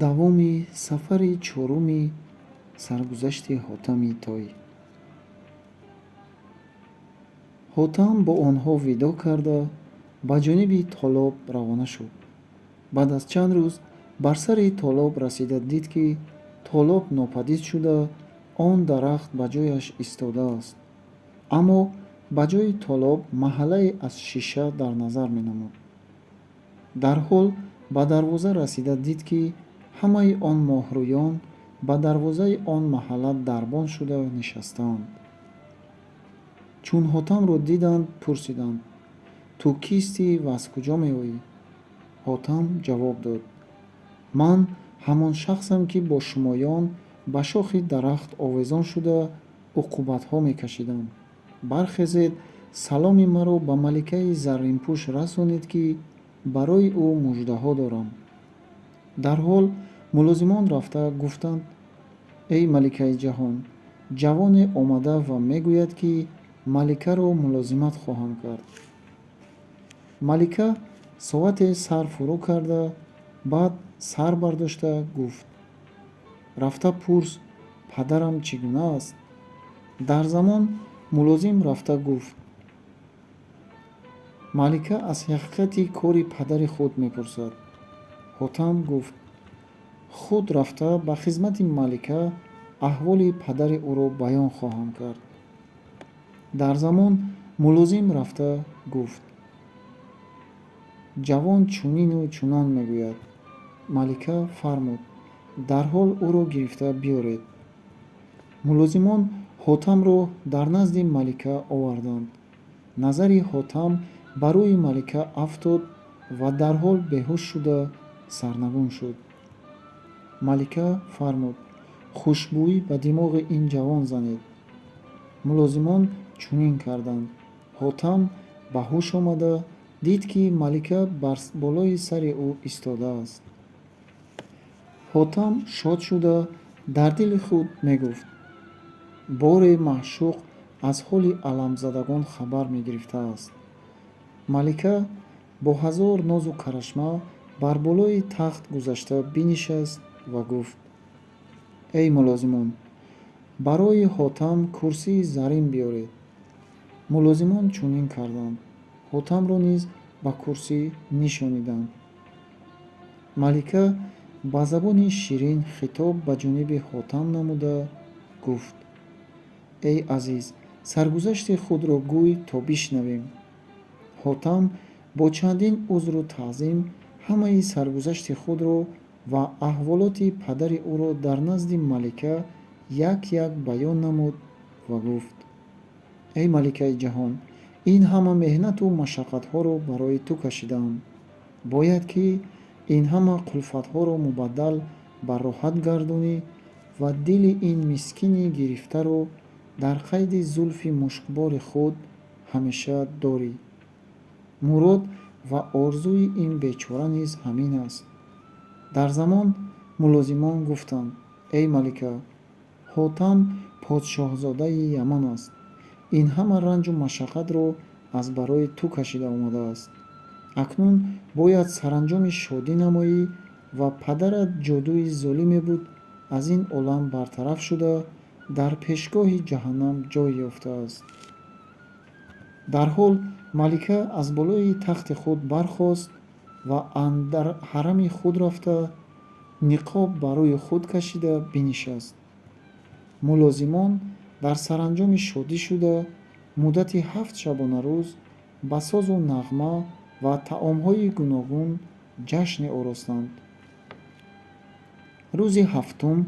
давоми сафари чоруми саргузашти ҳотами той. ҳотам бо онҳо видо карда ба ҷониби толоб равона шуд. баъд аз чанд рӯз бар сари толоб расида дид, ки толоб нопадид шуда, он дарахт ба ҷояш истодааст. аммо ба ҷои толоб маҳаллае аз шиша дар назар менамуд. дарҳол ба дарвоза расида дид, ки ҳамаи он моҳрӯён ба дарвозаи он маҳалла дарбон шуда нишастаанд. чун ҳотамро диданд, пурсиданд: ту кистӣ ва аз куҷо меоӣ? ҳотам ҷавоб дод: ман ҳамон шахсам, ки бо шумоён ба шохи дарахт овезон шуда уқубатҳо мекашидам. бархезед, саломи маро ба маликаи зарринпӯш расонед, ки барои ӯ муждаҳо дорам. дарҳол мулозимон рафта гуфтанд: эй маликаи ҷаҳон, ҷавоне омада ва мегӯяд, ки маликаро мулозимат хоҳам кард. малика соате сар фурӯ карда, баъд сар бардошта гуфт: рафта пурс, падарам чӣ гуна аст? дар замон мулозим рафта гуфт: малика аз ҳақиқати кори падари худ мепурсад. ҳотам гуфт: худ рафта ба хизмати малика аҳволи падари ӯро баён хоҳам кард. дар замон мулозим рафта гуфт: ҷавон чунину чунон мегӯяд. малика фармуд: дарҳол ӯро гирифта биёред. мулозимон ҳотамро дар назди малика оварданд. назари ҳотам ба рӯи малика афтод ва дарҳол беҳуш шуда сарнагун шуд. малика фармуд: хушбӯӣ ба димоғи ин ҷавон занед. мулозимон чунин карданд. ҳотам ба ҳуш омада дид, ки малика бар болои сари ӯ истодааст. ҳотам шод шуда дар дили худ мегуфт: боре маъшуқ аз ҳоли аламзадагон хабар мегирифтааст. малика бо ҳазор нозу карашма бар болои тахт гузашта бинишаст ва гуфт: эй мулозимон, барои ҳотам курсии заррин биёред. мулозимон чунин карданд. ҳотамро низ ба курсӣ нишониданд. малика ба забони ширин хитоб ба ҷониби ҳотам намуда гуфт: эй азиз, саргузашти худро гӯй, то бишнавем. ҳотам бо чандин узру таъзим ҳамаи саргузашти худро ва аҳволоти падари ӯро дар назди малика як як баён намуд ва гуфт: эй маликаи ҷаҳон, ин ҳама меҳнату машаққатҳоро барои ту кашидаам. бояд, ки ин ҳама кулфатҳоро мубаддал ба роҳат гардонӣ ва дили ин мискини гирифтаро дар қайди зулфи мушкбори худ ҳамеша дорӣ. мурод ва орзуи ин бечора низ ҳамин аст. дар замон мулозимон гуфтанд: эй малика, ҳотам подшоҳзодаи яман аст. ин ҳама ранҷу машаққатро аз барои ту кашида омадааст. акнун бояд саранҷоми шодӣ намоӣ ва падарат ҷодуи золиме буд, аз ин олам бартараф шуда дар пешгоҳи ҷаҳаннам ҷой ёфтааст. дарҳол малика аз болои тахти худ бархост ва андар ҳарами худ рафта ниқоб ба рӯи худ кашида бинишаст. мулозимон дар саранҷоми шодӣ шуда муддати 7 шабонарӯз ба созу нағма ва таомҳои гуногун ҷашне оростанд. рӯзи ҳафтум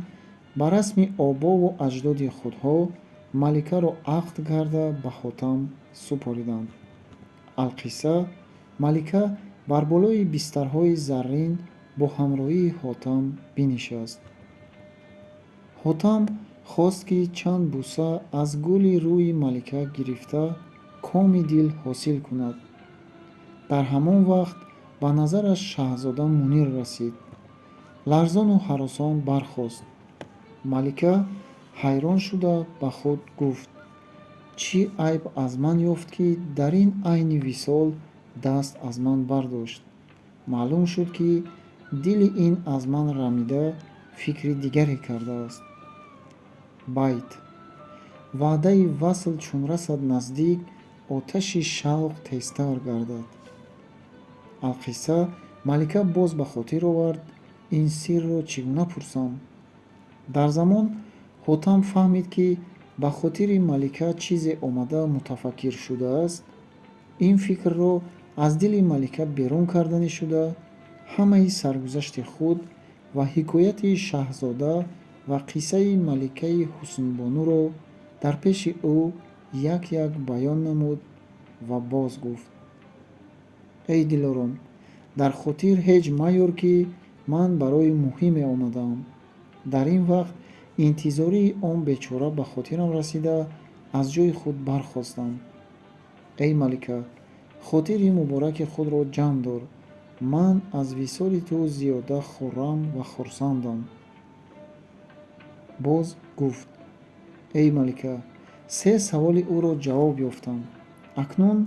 ба расми обову аҷдоди худҳо маликаро ақд карда ба ҳотам супориданд. алқисса, малика бар болои бистарҳои заррин бо ҳамроҳии ҳотам бинишаст. ҳотам хост, ки чанд буса аз гули рӯи малика гирифта коми дил ҳосил кунад. дар ҳамон вақт ба назараш шаҳзода Мунир расид. ларзону ҳаросон бархост. малика ҳайрон шуда ба худ гуфт: чӣ айб аз ман ёфт, ки дар ин айни висол даст аз ман бардошт? маълум шуд, ки дили ин аз ман рамида фикри дигаре кардааст. байт. ваъдаи васл чун расад наздик, оташи шавқ тезтар гардад. алқисса малика боз ба хотир овард ин сирро чӣ гуна пурсам. дар замон ҳотам фаҳмид ки ба хотири малика чизе омада мутафаккир шудааст. ин фикрро аз дили малика берун карданӣ шуда, ҳамаи саргузашти худ ва ҳикояти шаҳзода ва қиссаи маликаи ҳуснбонуро дар пеши ӯ як як баён намуд ва боз гуфт: эй дилором, дар хотир ҳеҷ маёр ки ман барои муҳиме омадаам. дар ин вақт интизории он бечора ба хотирам расида, аз ҷои худ бархостам. эй малика, хотири мубораки худро ҷамъ дор. ман аз висоли ту зиёда хуррам ва хурсандам. боз гуфт: эй малика, 3 саволи ӯро ҷавоб ёфтам. акнун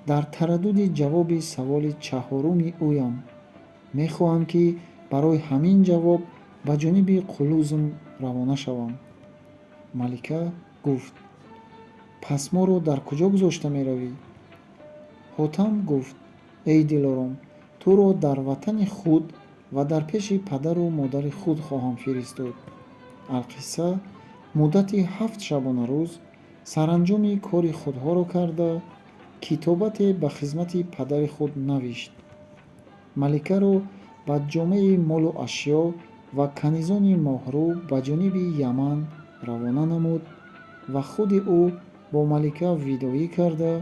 дар тараддуди ҷавоби саволи 4-уми ӯям. мехоҳам ки барои ҳамин ҷавоб ба ҷониби қулузм равона шавам. малика гуфт: пас моро дар куҷо гузошта меравӣ? ҳотам гуфт: эй дилором, туро дар ватани худ ва дар пеши падару модари худ хоҳам фиристод. алқисса муддати 7 шабонарӯз саранҷоми кори худҳоро карда, китобате ба хизмати падари худ навишт. маликаро ба ҷомеи молу ашё ва канизони моҳрӯ ба ҷониби Яман равона намуд ва худи ӯ бо малика видоӣ карда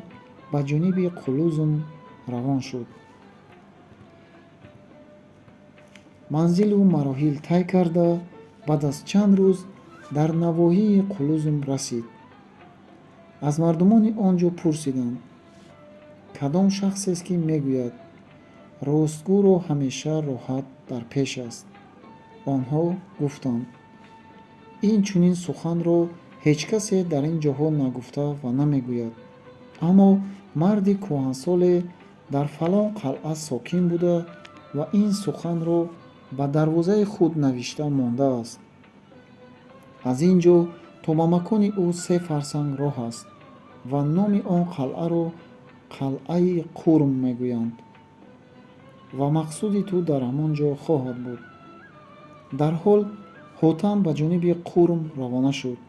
ба ҷониби Қулузм равон шуд. манзилу мароҳил тай карда, баъд аз чанд рӯз дар навоҳии Қулузм расид. аз мардумони он ҷо пурсиданд: кадом шахсест ки мегӯяд ростгӯро ҳамеша роҳат дар пеш аст? онҳо гуфтанд: ин чунин суханро ҳеҷ касе дар ин ҷоҳо нагуфта ва намегӯяд. аммо марди кӯҳансоле дар фалон қалъа сокин буда ва ин суханро ба дарвозаи худ навишта мондааст. аз ин ҷо то ба макони ӯ 3 фарсанг роҳ аст ва номи он қалъаро қалъаи Қурм мегӯянд ва мақсуди ту дар ҳамон ҷо хоҳад буд. дар ҳол ҳотам ба ҷониби Қурм равона шуд.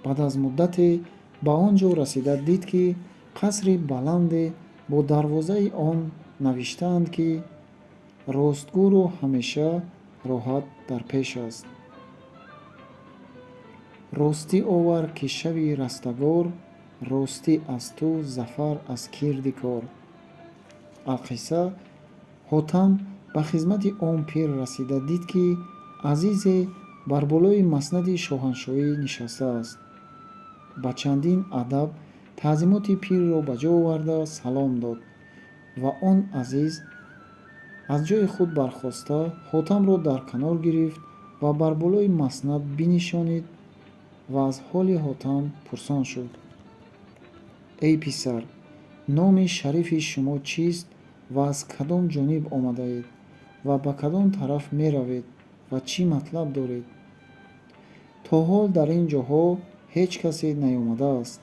баъд аз муддате ба он ҷо расида дид ки қасри баланде бо дарвозаи он навиштаанд ки ростгӯро ҳамеша роҳат дар пеш аст. ростӣ овар ки шави растагор, ростӣ аз ту зафар аз кирди кор. алқисса ҳотам ба хизмати он пир расида дид ки азизе бар болои маснади шоҳаншоҳӣ нишастааст. ба чандин адаб таъзимоти пирро ба ҷо оварда салом дод ва он азиз аз ҷои худ бархоста ҳотамро дар канор гирифт ва бар болои маснад бинишонид ва аз ҳоли ҳотам пурсон шуд: эй писар, номи шарифи шумо чист ва аз кадом ҷониб омадаед ва ба кадом тараф меравед ва чӣ матлаб доред? то ҳол дар ин ҷоҳо ҳеҷ касе наёмадааст.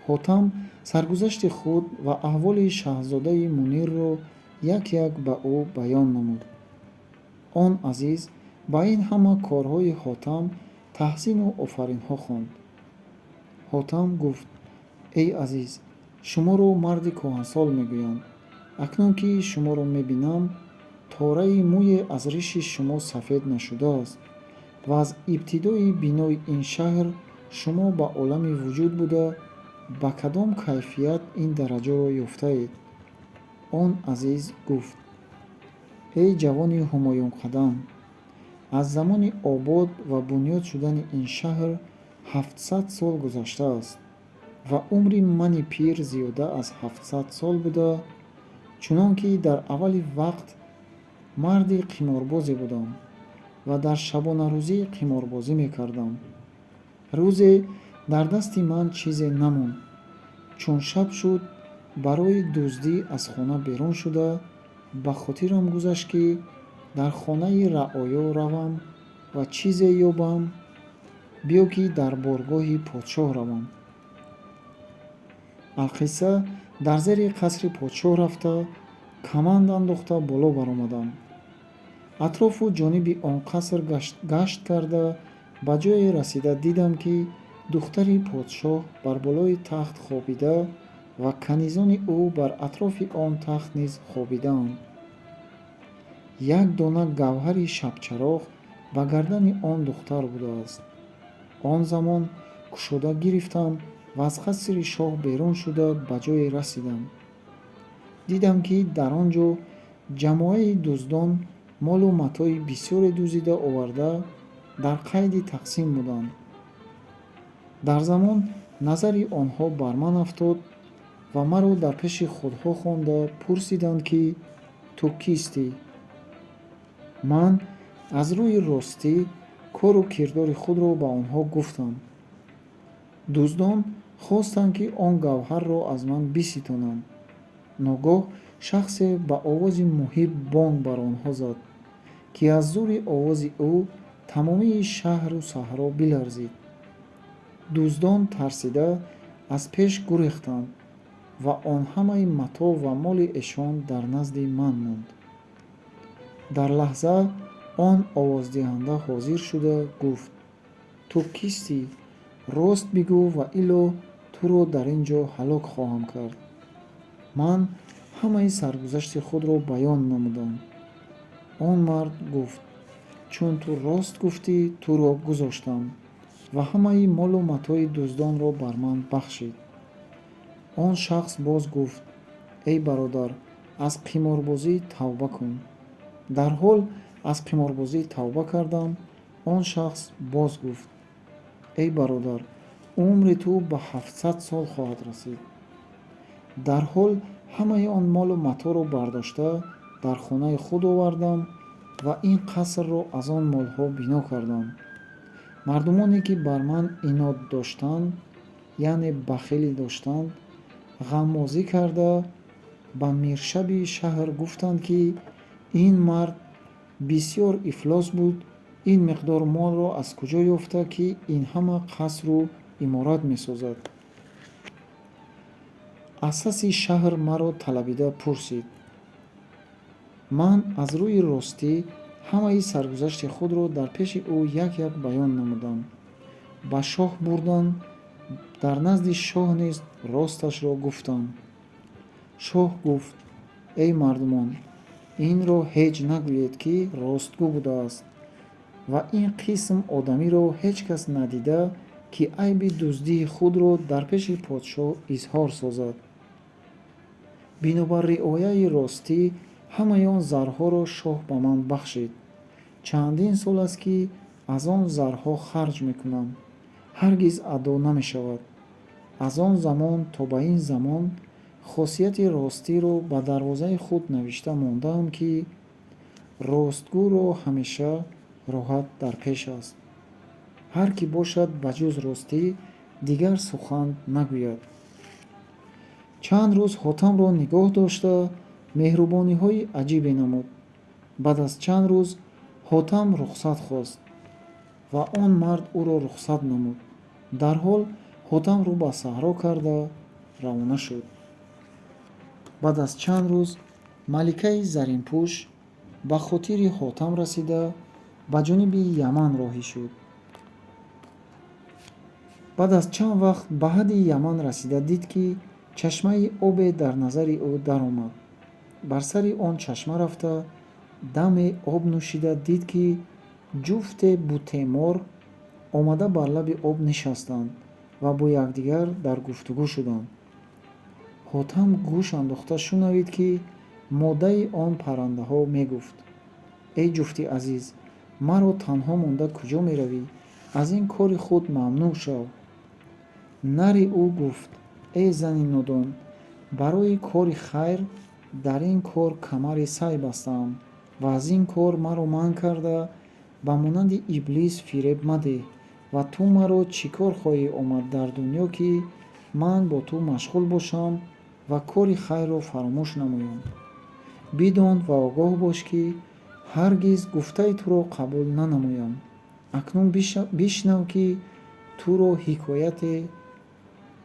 ҳотам саргузашти худ ва аҳволи шаҳзодаи Мунирро як як ба ӯ баён намуд. он азиз ба ин ҳама корҳои ҳотам таҳсину офаринҳо хонд. ҳотам гуфт: эй азиз, шуморо марди кӯҳансол мегӯянд. акнун ки шуморо мебинам, тораи мӯе аз риши шумо сафед нашудааст ва аз ибтидои бинои ин шаҳр шумо ба олами вуҷуд буда ба кадом кайфият ин дараҷаро ёфтаед? он азиз гуфт: эй ҷавони ҳумоюнқадам, аз замони обод ва бунёд шудани ин шаҳр 700 сол гузаштааст ва умри мани пир зиёда аз 700 сол буда, чунон ки дар аввали вақт марди қиморбозе будам ва дар шабонарӯзӣ қиморбозӣ мекардам. рӯзе дар дасти ман чизе намонд. чун шаб шуд, барои дуздӣ аз хона берун шуда, ба хотирам гузашт ки дар хонаи раъоё равам ва чизе ёбам, биё ки дар боргоҳи подшоҳ равам. Алқисса дар зери қасри подшоҳ рафта, каманд андохта боло баромадам. атрофу ҷониби он қаср гашт карда, ба ҷое расида дидам, ки духтари подшоҳ бар болои тахт хобида ва канизони ӯ бар атрофи он тахт низ хобидаанд. як дона гавҳари шабчароғ ба гардани он духтар будааст. он замон кушода гирифтам ва аз қасри шоҳ берун шуда ба ҷое расидам. дидам, ки дар он ҷо ҷамоаи дуздон молу матои бисёре дузида оварда дар қайди тақсим буданд. дар замон назари онҳо бар ман афтод ва маро дар пеши худҳо хонда пурсиданд, ки ту кистӣ? ман аз рӯи ростӣ кору кирдори худро ба онҳо гуфтам. дуздон хостанд, ки он гавҳарро аз ман биситонанд. ногоҳ шахсе ба овози муҳиб бонг бар онҳо зад, ки аз зури овози ӯ тамомии шаҳру саҳро биларзид. дуздон тарсида аз пеш гурехтанд ва он ҳамаи мато ва моли эшон дар назди ман монд. дар лаҳза он овоздиҳанда ҳозир шуда гуфт: ту кистӣ? рост бигӯ ва ило туро дар ин ҷо ҳалок хоҳам кард. ман ҳамаи саргузашти худро баён намудам. он мард гуфт: чун ту рост гуфтӣ, туро гузоштам ва ҳамаи молу матои дуздонро бар ман бахшид. он шахс боз гуфт: эй бародар, аз қиморбозӣ тавба кун. дар ҳол аз қиморбозӣ тавба кардам. он шахс боз гуфт: эй бародар, умри ту ба 700 сол хоҳад расид. дар ҳол ҳамаи он молу маторо бардошта дар хонаи худ овардам ва ин қасрро аз он молҳо бино кардам. мардумоне ки бар ман инод доштанд, яъне бахилӣ доштанд, ғаммозӣ карда ба миршаби шаҳр гуфтанд, ки ин мард бисёр ифлос буд, ин миқдор молро аз куҷо ёфта, ки ин ҳама қасру иморат месозад. асаси шаҳр маро талабида пурсид. ман аз рӯи ростӣ ҳамаи саргузашти худро дар пеши ӯ як як баён намудам. ба шоҳ бурдан, дар назди шоҳ низ росташро гуфтам. шоҳ гуфт: эй мардумон, инро ҳеҷ нагӯед, ки ростгӯ будааст ва ин қисм одамиро ҳеҷ кас надида, ки айби дуздии худро дар пеши подшоҳ изҳор созад. бинобар риояи ростӣ ҳамаи он зарҳоро шоҳ ба ман бахшид. чандин сол аст, ки аз он зарҳо харҷ мекунам. ҳаргиз адо намешавад. аз он замон то ба ин замон хосияти ростиро ба дарвозаи худ навишта мондаам, ки ростгӯро ҳамеша роҳат дар пеш аст. ҳар кӣ бошад ба ҷуз ростӣ дигар сухан нагӯяд. чанд рӯз ҳотамро нигоҳ дошта меҳрубониҳои аҷибе намуд. баъд аз чанд рӯз ҳотам рухсат хост ва он мард ӯро рухсат намуд. дар ҳол ҳотам рӯ ба саҳро карда равона шуд. баъд аз чанд рӯз маликаи заринпӯш ба хотири ҳотам расида ба ҷониби яман роҳӣ шуд. баъд аз чанд вақт ба ҳадди яман расида дид, ки чашмаи обе дар назари ӯ даромад. бар сари он чашма рафта даме об нӯшида дид, ки ҷуфте бутемор омада бар лаби об нишастанд ва бо якдигар дар гуфтугӯ шуданд. ҳотам гӯш андохта шунавид, ки моддаи он паррандаҳо мегуфт: эй ҷуфти азиз, маро танҳо монда куҷо меравӣ? аз ин кори худ мамнӯъ шав. нари ӯ гуфт: эй зани нодон, барои кори хайр дар ин кор камари сай бастаам ва аз ин кор маро манъ карда ба монанди иблис фиребmadeh ва ту маро чӣ кор хоҳӣ омад дар дунё, ки ман бо ту машғул бошам ва кори хайрро фаромӯш намоям. бидон ва огоҳ бош, ки ҳаргиз гуфтаи туро қабул нанамоям. Акнун бишнав, ки туро ҳикояте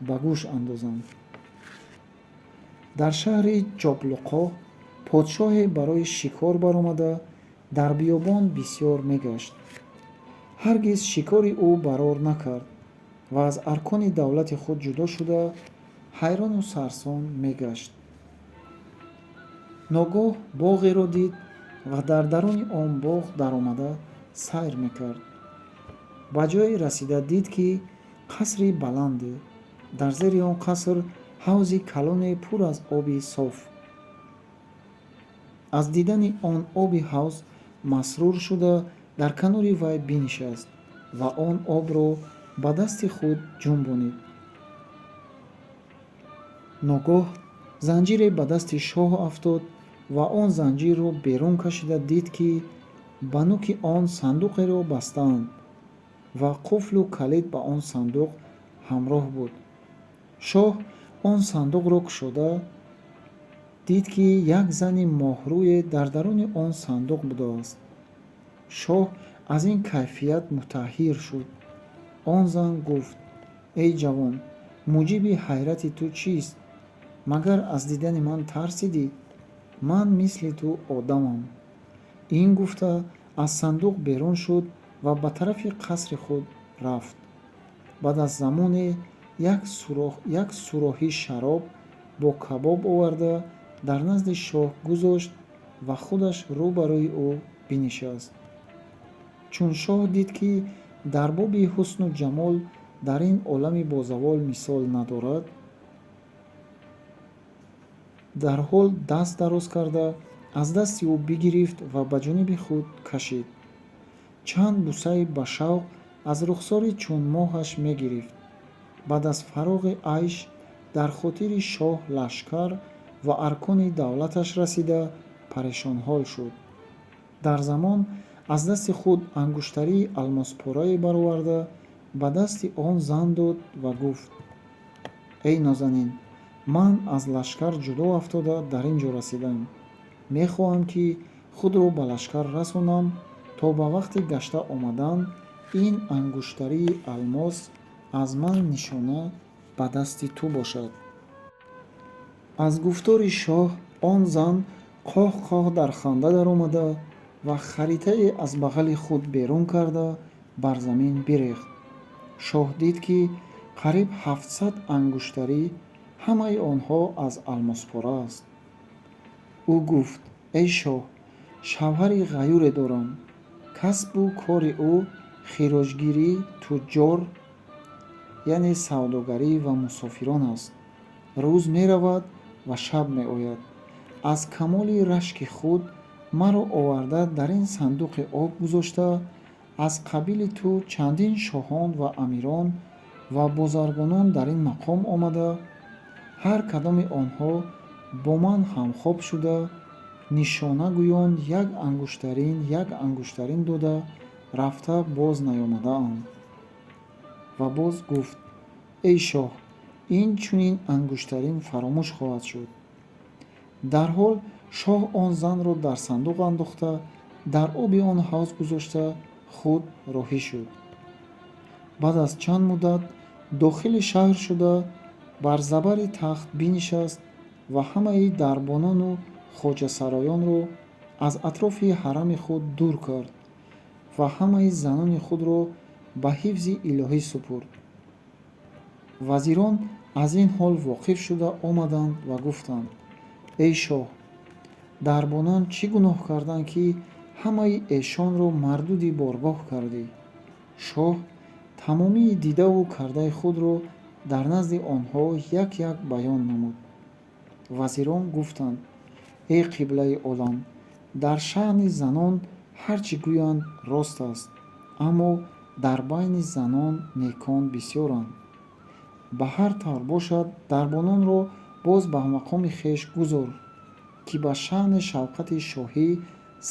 ба гӯш андозам. Дар шаҳри ҷоблуқо подшоҳе барои шикор баромада дар биёбон бисёр мегашт. ҳаргиз шикори ӯ барор накард ва аз аркони давлати худ ҷудо шуда ҳайрону сарсон мегашт. ногоҳ боғеро дид ва дар даруни он боғ даромада сайр мекард. ба ҷое расида дид, ки қасри баланде. Дар зери он қаср ҳавзи калоне пур аз оби соф. аз дидани он оби ҳавз масрур шуда дар канори вай бинишаст ва он обро ба дасти худ ҷунбонид. ногоҳ занҷире ба дасти шоҳ афтод ва он занҷирро берун кашида дид, ки ба нӯки он сандуқеро бастаанд ва қуфлу калид ба он сандуқ ҳамроҳ буд. шоҳ он сандуқро кушода дид, ки як зани моҳрӯе дар даруни он сандуқ будааст. шоҳ аз ин кайфият мутаҳҳир шуд. он зан гуфт: эй ҷавон, муҷиби ҳайрати ту чист? магар аз дидани ман тарсидӣ? ман мисли ту одамам. ин гуфта аз сандуқ берун шуд ва ба тарафи қасри худ рафт. баъд аз замоне як суроҳи шароб бо кабоб оварда дар назди шоҳ гузошт ва худаш рӯ ба рӯи ӯ бинишаст. чун шоҳ дид, ки дар боби ҳусну ҷамол дар ин олами бозавол мисол надорад, дарҳол даст дароз карда аз дасти ӯ бигирифт ва ба ҷониби худ кашид. чанд бусаи ба шавқ аз рухсори чун моҳаш мегирифт. баъд аз фароғи айш дар хотири шоҳ лашкар ва аркони давлаташ расида парешонҳол шуд. дар замон аз дасти худ ангуштарии алмоспорае бароварда ба дасти он зан дод ва гуфт: эй нозанин, ман аз лашкар ҷудо афтода дар ин ҷо расидам. мехоҳам, ки худро ба лашкар расонам, то ба вақти гашта омадан ин ангуштарии алмос аз ман нишона ба дасти ту бошад. аз гуфтори шоҳ он зан қоҳ-қоҳ дар ханда даромада ва харитае аз бағали худ берун карда бар замин бирехт. шоҳ дид, ки қариб 700 ангуштарӣ, ҳамаи онҳо аз алмоспора аст. ӯ гуфт: эй шоҳ, шавҳари ғаюре дорам. касбу кори ӯ хироҷгирӣ, туҷҷор яъне савдогарӣ ва мусофирон аст. рӯз меравад ва шаб меояд. аз камоли рашки худ маро оварда дар ин сандуқи об гузошта, аз қабили ту чандин шоҳон ва амирон ва бузаргонон дар ин мақом омада, ҳар кадоми онҳо бо ман ҳамхоб шуда нишона гӯён як ангуштарин дода рафта боз наёмадаанд. ва боз гуфт: эй шоҳ, ин чунин ангуштарин фаромӯш хоҳад шуд. дарҳол шоҳ он занро дар сандуқ андохта, дар оби он ҳавз гузошта худ роҳӣ шуд. баъд аз чанд муддат дохили шаҳр шуда бар забари тахт бинишаст ва ҳамаи дарбонону хоҷасароёнро аз атрофи ҳарами худ дур кард ва ҳамаи занони худро ба ҳифзи илоҳӣ супурд. вазирон аз ин ҳол воқиф шуда омаданд ва гуфтанд: эй шоҳ, дарбонон чӣ гуноҳ карданд, ки ҳамаи эшонро мардуди боргоҳ кардӣ? шоҳ тамомии дидаву кардаи худро дар назди онҳо як як баён намуд. вазирон гуфтанд: эй қиблаи олам, дар шаъни занон ҳар чӣ гӯянд рост аст, аммо дар байни занон некон бисёранд. ба ҳар тавр бошад, дарбононро боз ба мақоми хеш гузор, ки ба шаъни шавқати шоҳӣ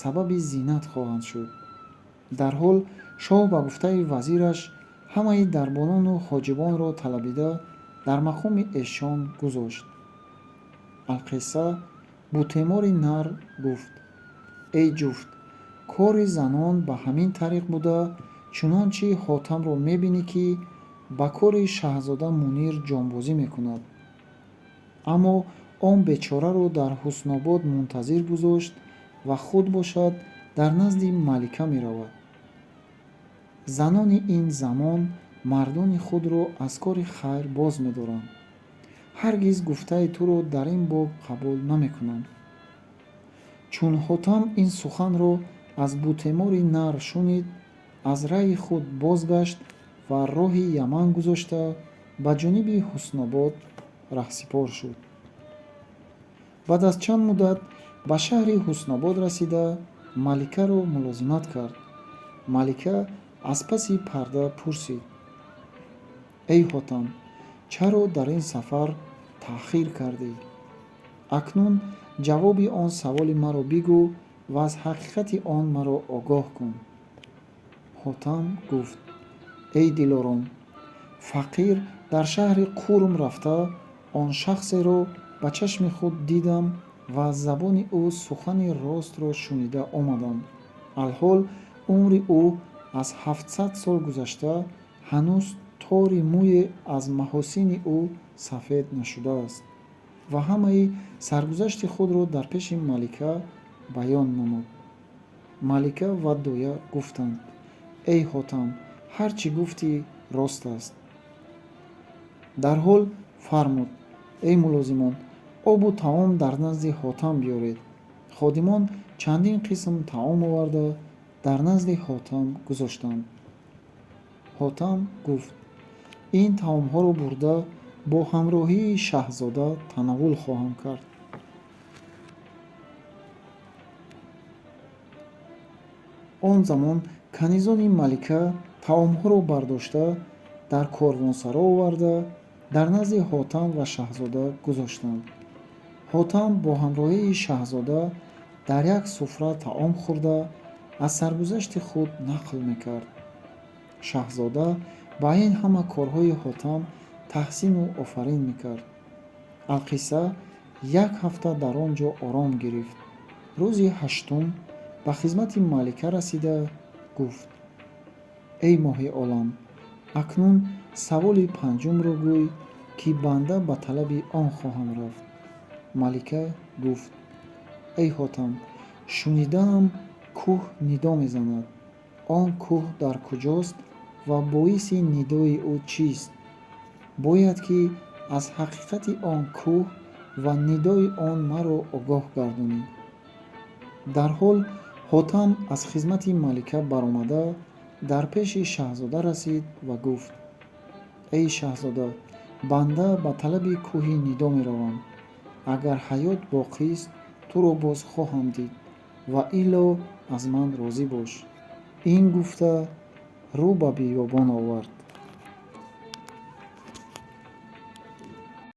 сабаби зинат хоҳанд шуд. дарҳол шоҳ ба гуфтаи вазираш ҳамаи дарбонону ҳоҷибонро талабида дар мақоми эшон гузошт. алқисса бутемори нар гуфт: эй ҷуфт, кори занон ба ҳамин тариқ буда, чунончи ҳотамро мебинӣ ки ба кори шаҳзода Мунир ҷонбозӣ мекунад. аммо он бечораро дар Ҳуснобод мунтазир гузошт ва худ бошад дар назди малика меравад. занони ин замон мардони худро аз кори хайр боз медоранд. ҳаргиз гуфтаи туро дар ин боб қабул намекунанд. чун ҳотам ин суханро аз бутемори нар шунид, аз раи худ бозгашт ва роҳи Яман гузошта ба ҷониби Ҳуснобод раҳсипор шуд. баъд аз чанд муддат ба шаҳри Ҳуснобод расида, маликаро мулозимат кард. малика аз паси парда пурсид: эй ҳотам, чаро дар ин сафар таъхир кардӣ? акнун ҷавоби он саволи маро бигӯ ва аз ҳақиқати он маро огоҳ кун. ҳотам гуфт: эй дилором, фақир дар шаҳри Қурм рафта, он шахсеро ба чашми худ дидам ва аз забони ӯ сухани ростро шунида омадам. алҳол умри ӯ аз 700 сол гузашта, ҳанӯз тори мӯе аз маҳосини ӯ сафед нашудааст. ва ҳамаи саргузашти худро дар пеши малика баён намуд. малика ва доя гуфтанд: эй ҳотам, ҳар чӣ гуфтӣ рост аст. дарҳол фармуд: эй мулозимон, обу таом дар назди ҳотам биёред. ходимон чандин қисм таом оварда дар назди ҳотам гузоштанд. ҳотам гуфт: ин таомҳоро бурда бо ҳамроҳии шаҳзода танаввул хоҳам кард. он замон канизони малика таомҳоро бардошта дар корвонсаро оварда дар назди ҳотам ва шаҳзода гузоштанд. ҳотам бо ҳамроҳии шаҳзода дар як суфра таом хӯрда аз саргузашти худ нақл мекард. шаҳзода ба ин ҳама корҳои ҳотам таҳсину офарин мекард. алқисса як ҳафта дар он ҷо ором гирифт. рӯзи ҳаштум ба хизмати малика расида гуфт: эй моҳи олам, акнун саволи панҷумро гӯй, ки банда ба талаби он хоҳам рафт. малика гуфт: эй ҳотам, шунидаам кӯҳ нидо мезанад. он кӯҳ дар куҷост ва боиси нидои ӯ чист? бояд ки аз ҳақиқати он кӯҳ ва нидои он маро огоҳ гардонӣ. дарҳол ҳотам аз хизмати малика баромада дар пеши шаҳзода расид ва гуфт: эй шаҳзода, банда ба талаби кӯҳи нидо меравам. агар ҳаёт боқист, туро боз хоҳам дид ваилло аз ман розӣ бош. ин гуфта рӯ ба биёбон овард.